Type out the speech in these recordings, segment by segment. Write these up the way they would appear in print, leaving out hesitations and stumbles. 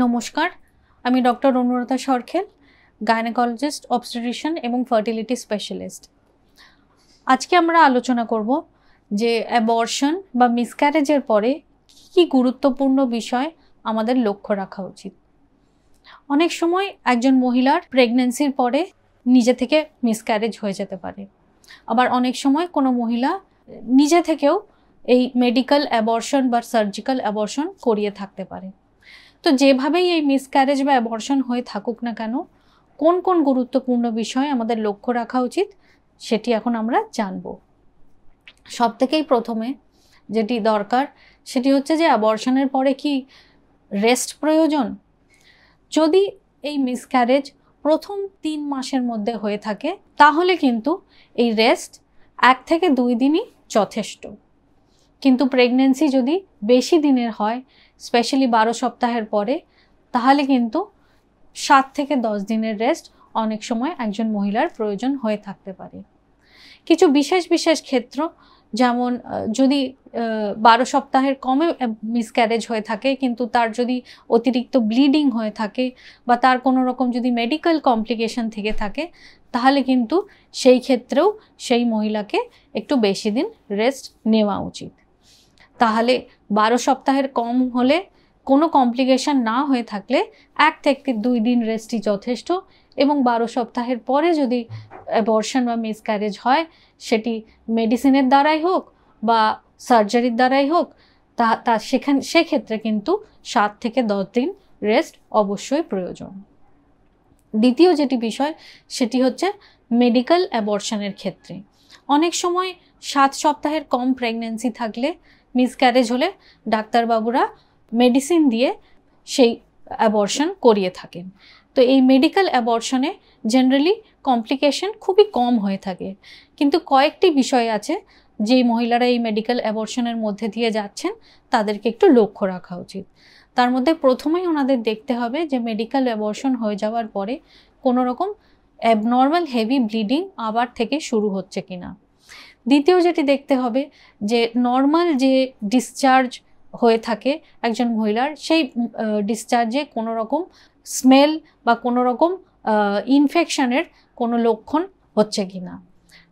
নমস্কার, আমি doctor Anuradha Sarkhel, gynaecologist, obstetrician এবং ফার্টিলিটি স্পেশালিস্ট। আজকে আমরা আলোচনা করব যে অ্যাবর্শন বা মিসক্যারেজের পরে কী গুরুত্বপূর্ণ বিষয় আমাদের লক্ষ্য রাখা উচিত। অনেক সময় একজন মহিলার প্রেগন্যান্সির পরে নিজে থেকে মিসক্যারেজ হয়ে যেতে পারে, আবার অনেক সময় কোনো মহিলা নিজে থেকেও এই মেডিকেল অ্যাবর্শন বা সার্জিক্যাল অ্যাবর্শন করিয়ে থাকতে পারে। তো যেভাবেই এই মিসক্যারেজ বা অ্যাবর্শন হয়ে থাকুক না কেন, কোন কোন গুরুত্বপূর্ণ বিষয় আমাদের লক্ষ্য রাখা উচিত সেটি এখন আমরা জানব। সবথেকেই প্রথমে যেটি দরকার সেটি হচ্ছে যে অ্যাবর্শনের পরে কি রেস্ট প্রয়োজন। যদি এই মিসক্যারেজ প্রথম 3 মাসের মধ্যে হয়ে থাকে তাহলে কিন্তু এই রেস্ট 1 থেকে 2 দিনই যথেষ্ট। কিন্তু প্রেগন্যান্সি যদি বেশি দিনের হয়, স্পেশালি 12 সপ্তাহের পরে, তাহলে কিন্তু 7 থেকে 10 দিনের রেস্ট অনেক সময় একজন মহিলার প্রয়োজন হয়ে থাকতে পারে। কিছু বিশেষ বিশেষ ক্ষেত্র, যেমন যদি 12 সপ্তাহের কমে মিসক্যারেজ হয়ে থাকে কিন্তু তার যদি অতিরিক্ত ব্লিডিং হয়ে থাকে বা তার কোনো রকম যদি মেডিকেল কমপ্লিকেশন থেকে থাকে, তাহলে কিন্তু সেই ক্ষেত্রেও সেই মহিলাকে একটু বেশি দিন রেস্ট নেওয়া উচিত। তাহলে 12 সপ্তাহের কম হলে, কোনো কমপ্লিকেশন না হয়ে থাকলে 1 থেকে 2 দিন রেস্টই যথেষ্ট, এবং 12 সপ্তাহের পরে যদি অ্যাবর্শন বা মিসক্যারেজ হয়, সেটি মেডিসিনের দ্বারাই হোক বা সার্জারির দ্বারাই হোক, সেক্ষেত্রে কিন্তু 7 থেকে 10 দিন রেস্ট অবশ্যই প্রয়োজন। দ্বিতীয় যেটি বিষয় সেটি হচ্ছে মেডিকেল অ্যাবর্শনের ক্ষেত্রে অনেক সময় 7 সপ্তাহের কম প্রেগন্যান্সি থাকলে, মিসক্যারেজ হলে ডাক্তারবাবুরা মেডিসিন দিয়ে সেই অ্যাবর্শন করিয়ে থাকেন। তো এই মেডিকেল অ্যাবর্শনে জেনারেলি কমপ্লিকেশন খুবই কম হয়ে থাকে, কিন্তু কয়েকটি বিষয় আছে যে মহিলারা এই মেডিকেল অ্যাবর্শনের মধ্যে দিয়ে যাচ্ছেন তাদেরকে একটু লক্ষ্য রাখা উচিত। তার মধ্যে প্রথমেই ওনাদের দেখতে হবে যে মেডিকেল অ্যাবর্শন হয়ে যাওয়ার পরে কোনো রকম অ্যাবনর্মাল হেভি ব্লিডিং আবার থেকে শুরু হচ্ছে কিনা। দ্বিতীয় যেটি দেখতে হবে যে নর্মাল যে ডিসচার্জ হয়ে থাকে একজন মহিলার, সেই ডিসচার্জে কোনো রকম স্মেল বা কোনো রকম ইনফেকশনের কোনো লক্ষণ হচ্ছে কিনা।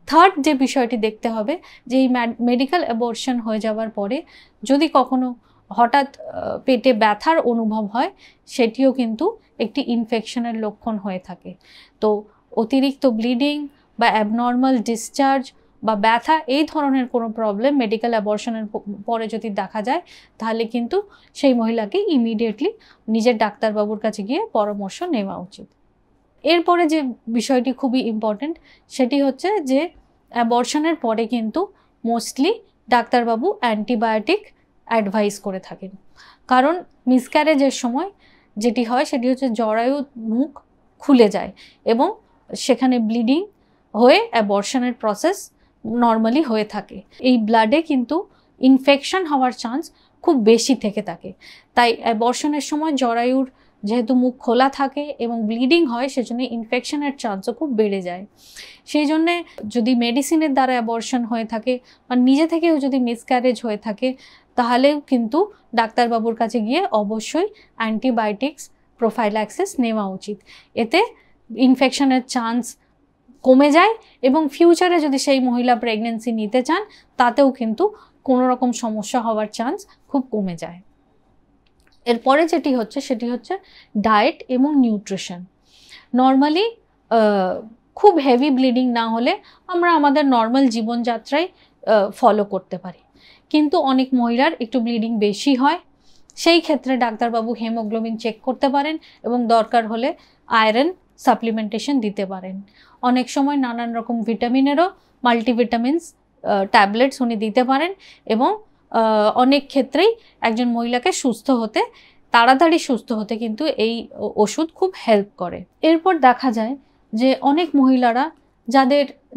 থার্ড যে বিষয়টি দেখতে হবে যে এই মেডিকেল অ্যাবর্শন হয়ে যাওয়ার পরে যদি কখনো হঠাৎ পেটে ব্যথার অনুভব হয়, সেটিও কিন্তু একটি ইনফেকশনের লক্ষণ হয়ে থাকে। তো অতিরিক্ত ব্লিডিং বা অ্যাবনর্মাল ডিসচার্জ বা ব্যথা, এই ধরনের কোনো প্রবলেম মেডিকেল অ্যাবর্শনের পরে যদি দেখা যায়, তাহলে কিন্তু সেই মহিলাকে ইমিডিয়েটলি নিজের ডাক্তারবাবুর কাছে গিয়ে পরামর্শ নেওয়া উচিত। এরপরে যে বিষয়টি খুবই ইম্পর্ট্যান্ট সেটি হচ্ছে যে অ্যাবর্শনের পরে কিন্তু মোস্টলি ডাক্তারবাবু অ্যান্টিবায়োটিক অ্যাডভাইস করে থাকেন, কারণ মিসক্যারেজের সময় যেটি হয় সেটি হচ্ছে জরায়ু মুখ খুলে যায় এবং সেখানে ব্লিডিং হয়ে অ্যাবর্শনের প্রসেস নর্মালি হয়ে থাকে। এই ব্লাডে কিন্তু ইনফেকশন হওয়ার চান্স খুব বেশি থেকে থাকে, তাই অ্যাবর্শনের সময় জরায়ুর যেহেতু মুখ খোলা থাকে এবং ব্লিডিং হয়, সেজন্য ইনফেকশনের চান্সও খুব বেড়ে যায়। সেই জন্যে যদি মেডিসিনের দ্বারা অ্যাবর্শন হয়ে থাকে বা নিজে থেকেও যদি মিসক্যারেজ হয়ে থাকে, তাহলেও কিন্তু ডাক্তারবাবুর কাছে গিয়ে অবশ্যই অ্যান্টিবায়োটিক্স প্রোফাইল্যাক্সিস নেওয়া উচিত। এতে ইনফেকশনের চান্স কমে যায় এবং ফিউচারে যদি সেই মহিলা প্রেগন্যান্সি নিতে চান, তাতেও কিন্তু কোনো রকম সমস্যা হওয়ার চান্স খুব কমে যায়। এরপরে যেটি হচ্ছে সেটি হচ্ছে ডায়েট এবং নিউট্রিশন। নর্মালি খুব হেভি ব্লিডিং না হলে আমরা আমাদের নর্মাল জীবনযাত্রায় ফলো করতে পারি, কিন্তু অনেক মহিলার একটু ব্লিডিং বেশি হয়, সেই ক্ষেত্রে ডাক্তারবাবু হিমোগ্লোবিন চেক করতে পারেন এবং দরকার হলে আয়রন সাপ্লিমেন্টেশন দিতে পারেন। অনেক সময় নানান রকম ভিটামিনেরও মাল্টিভিটামিনস ট্যাবলেটস উনি দিতে পারেন এবং অনেক ক্ষেত্রেই একজন মহিলাকে তাড়াতাড়ি সুস্থ হতে কিন্তু এই ওষুধ খুব হেল্প করে। এরপর দেখা যায় যে অনেক মহিলারা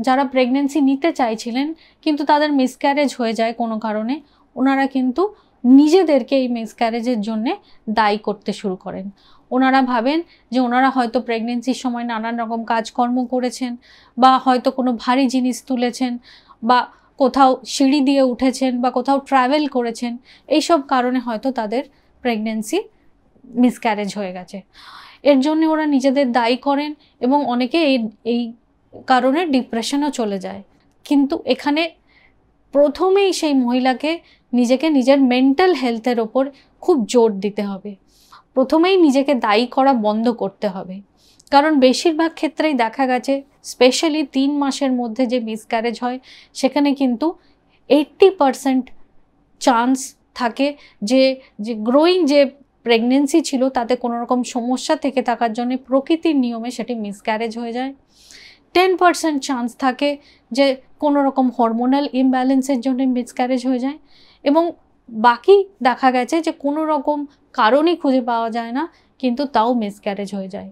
যারা প্রেগন্যান্সি নিতে চাইছিলেন কিন্তু তাদের মিসক্যারেজ হয়ে যায় কোনো কারণে, ওনারা কিন্তু নিজেদেরকে এই মিসক্যারেজের জন্যে দায়ী করতে শুরু করেন। ওনারা ভাবেন যে ওনারা হয়তো প্রেগন্যান্সির সময় নানান রকম কাজকর্ম করেছেন বা হয়তো কোনো ভারী জিনিস তুলেছেন বা কোথাও সিঁড়ি দিয়ে উঠেছেন বা কোথাও ট্রাভেল করেছেন, এইসব কারণে হয়তো তাদের প্রেগন্যান্সি মিসক্যারেজ হয়ে গেছে। এর জন্য ওরা নিজেদের দায়ী করেন এবং অনেকে এই কারণে ডিপ্রেশনও চলে যায়। কিন্তু এখানে প্রথমেই সেই মহিলাকে নিজেকে নিজের মেন্টাল হেলথের ওপর খুব জোর দিতে হবে। প্রথমেই নিজেকে দায়ী করা বন্ধ করতে হবে, কারণ বেশিরভাগ ক্ষেত্রেই দেখা গেছে স্পেশালি 3 মাসের মধ্যে যে মিসক্যারেজ হয় সেখানে কিন্তু 80% চান্স থাকে যে গ্রোয়িং যে প্রেগনেন্সি ছিল তাতে কোনো রকম সমস্যা থেকে থাকার জন্য প্রকৃতির নিয়মে সেটি মিসক্যারেজ হয়ে যায়। 10% চান্স থাকে যে কোনো রকম হরমোনাল ইমব্যালেন্সের জন্য মিসক্যারেজ হয়ে যায়, এবং বাকি দেখা গেছে যে কোনো রকম কারণই খুঁজে পাওয়া যায় না কিন্তু তাও মিসক্যারেজ হয়ে যায়।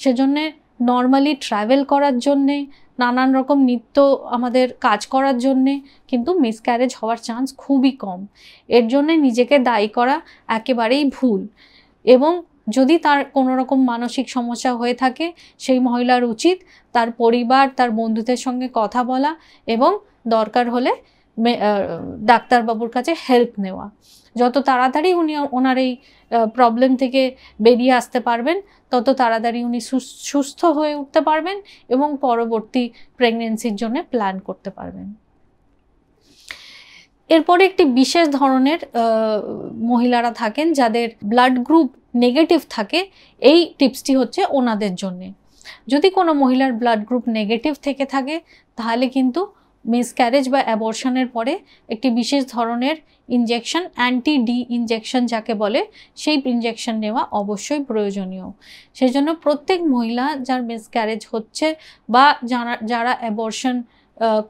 সেজন্যে নর্মালি ট্রাভেল করার জন্যে, নানান রকম নিত্য আমাদের কাজ করার জন্যে কিন্তু মিসক্যারেজ হওয়ার চান্স খুবই কম। এর জন্যে নিজেকে দায়ী করা একেবারেই ভুল। এবং যদি তার কোনো রকম মানসিক সমস্যা হয়ে থাকে সেই মহিলার উচিত তার পরিবার, তার বন্ধুদের সঙ্গে কথা বলা এবং দরকার হলে ডাক্তারবাবুর কাছে হেল্প নেওয়া। যত তাড়াতাড়ি উনি ওনার এই প্রবলেম থেকে বেরিয়ে আসতে পারবেন তত তাড়াতাড়ি উনি সুস্থ হয়ে উঠতে পারবেন এবং পরবর্তী প্রেগনেন্সির জন্য প্ল্যান করতে পারবেন। এরপরে একটি বিশেষ ধরনের মহিলারা থাকেন যাদের ব্লাড গ্রুপ নেগেটিভ থাকে। এই টিপসটি হচ্ছে ওনাদের জন্যে। যদি কোনো মহিলার ব্লাড গ্রুপ নেগেটিভ থেকে থাকে তাহলে কিন্তু মিসক্যারেজ বা অ্যাবর্শনের পরে একটি বিশেষ ধরনের ইনজেকশন, অ্যান্টি-ডি ইনজেকশন যাকে বলে, সেই ইনজেকশন নেওয়া অবশ্যই প্রয়োজনীয়। সেই জন্য প্রত্যেক মহিলা যার মিসক্যারেজ হচ্ছে বা যারা অ্যাবর্শন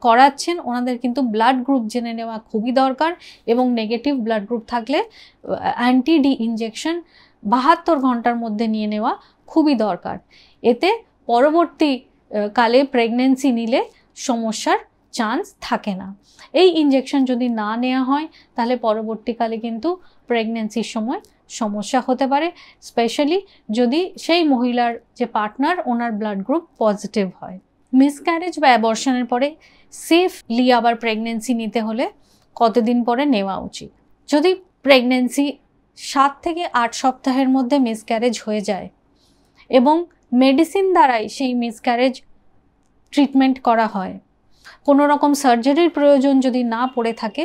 করাচ্ছেন ওনাদের কিন্তু ব্লাড গ্রুপ জেনে নেওয়া খুবই দরকার, এবং নেগেটিভ ব্লাড গ্রুপ থাকলে অ্যান্টি-ডি ইনজেকশন 72 ঘন্টার মধ্যে নিয়ে নেওয়া খুবই দরকার। এতে পরবর্তী কালে প্রেগনেন্সি নিলে সমস্যার চান্স থাকে না। এই ইনজেকশন যদি না নেওয়া হয় তাহলে পরবর্তীকালে কিন্তু প্রেগনেন্সির সময় সমস্যা হতে পারে, স্পেশালি যদি সেই মহিলার যে পার্টনার ওনার ব্লাড গ্রুপ পজিটিভ হয়। মিসক্যারেজ বা অ্যাবর্শনের পরে সেফলি আবার প্রেগনেন্সি নিতে হলে কতদিন পরে নেওয়া উচিত? যদি প্রেগনেন্সি 7 থেকে 8 সপ্তাহের মধ্যে মিসক্যারেজ হয়ে যায় এবং মেডিসিন দ্বারাই সেই মিসক্যারেজ ট্রিটমেন্ট করা হয়, কোনো রকম সার্জারির প্রয়োজন যদি না পড়ে থাকে,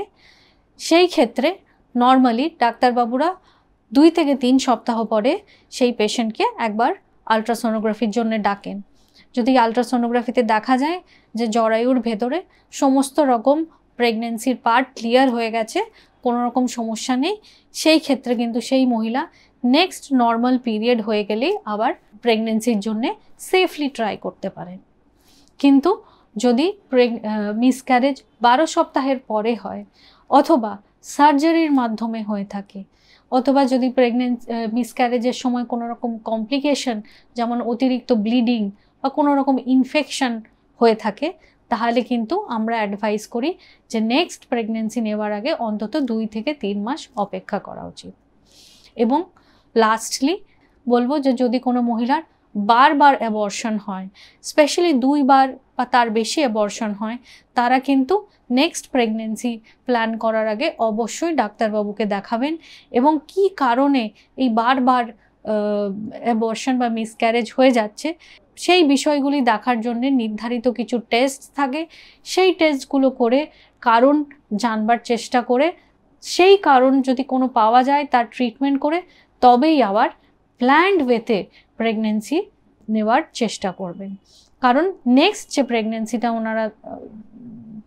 সেই ক্ষেত্রে নর্মালি ডাক্তারবাবুরা 2 থেকে 3 সপ্তাহ পরে সেই পেশেন্টকে একবার আলট্রাসোনোগ্রাফির জন্য ডাকেন। যদি আলট্রাসোনোগ্রাফিতে দেখা যায় যে জরায়ুর ভেতরে সমস্ত রকম প্রেগনেন্সির পার্ট ক্লিয়ার হয়ে গেছে, কোনো রকম সমস্যা নেই, সেই ক্ষেত্রে কিন্তু সেই মহিলা নেক্সট নর্মাল পিরিয়ড হয়ে গেলেই আবার প্রেগনেন্সির জন্য সেফলি ট্রাই করতে পারেন। কিন্তু যদি মিসক্যারেজ 12 সপ্তাহের পরে হয় অথবা সার্জারির মাধ্যমে হয়ে থাকে, অথবা যদি মিসক্যারেজের সময় কোনো রকম কমপ্লিকেশন যেমন অতিরিক্ত ব্লিডিং বা কোনো রকম ইনফেকশন হয়ে থাকে, তাহলে কিন্তু আমরা অ্যাডভাইস করি যে নেক্সট প্রেগনেন্সি নেওয়ার আগে অন্তত 2 থেকে 3 মাস অপেক্ষা করা উচিত। এবং লাস্টলি বলবো যে যদি কোনো মহিলার বারবার অ্যাবর্শন হয়, স্পেশালি 2 বার বা তার বেশি অ্যাবর্শন হয়, তারা কিন্তু নেক্সট প্রেগনেন্সি প্ল্যান করার আগে অবশ্যই ডাক্তারবাবুকে দেখাবেন এবং কি কারণে এই বারবার অ্যাবর্শন বা মিসক্যারেজ হয়ে যাচ্ছে সেই বিষয়গুলি দেখার জন্য নির্ধারিত কিছু টেস্ট থাকে। সেই টেস্টগুলো করে কারণ জানবার চেষ্টা করে, সেই কারণ যদি কোনো পাওয়া যায় তার ট্রিটমেন্ট করে তবেই আবার প্ল্যান্ড ওয়েতে প্রেগনেন্সি নেওয়ার চেষ্টা করবেন। কারণ নেক্সট যে প্রেগনেন্সিটা ওনারা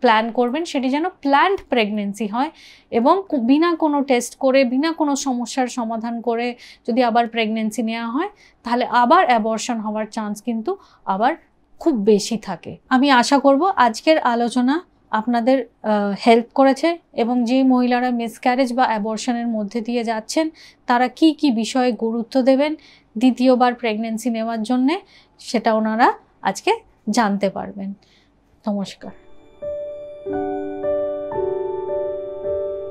প্ল্যান করবেন সেটি যেন প্ল্যান্ড প্রেগনেন্সি হয়, এবং বিনা কোনো টেস্ট করে, বিনা কোনো সমস্যার সমাধান করে যদি আবার প্রেগনেন্সি নেওয়া হয় তাহলে আবার অ্যাবর্শন হওয়ার চান্স কিন্তু আবার খুব বেশি থাকে। আমি আশা করব আজকের আলোচনা আপনাদের হেল্প করেছে এবং যে মহিলারা মিসক্যারেজ বা অ্যাবর্শনের মধ্যে দিয়ে যাচ্ছেন তারা কি কি বিষয়ে গুরুত্ব দেবেন দ্বিতীয়বার প্রেগনেন্সি নেওয়ার জন্যে সেটা ওনারা আজকে জানতে পারবেন। নমস্কার।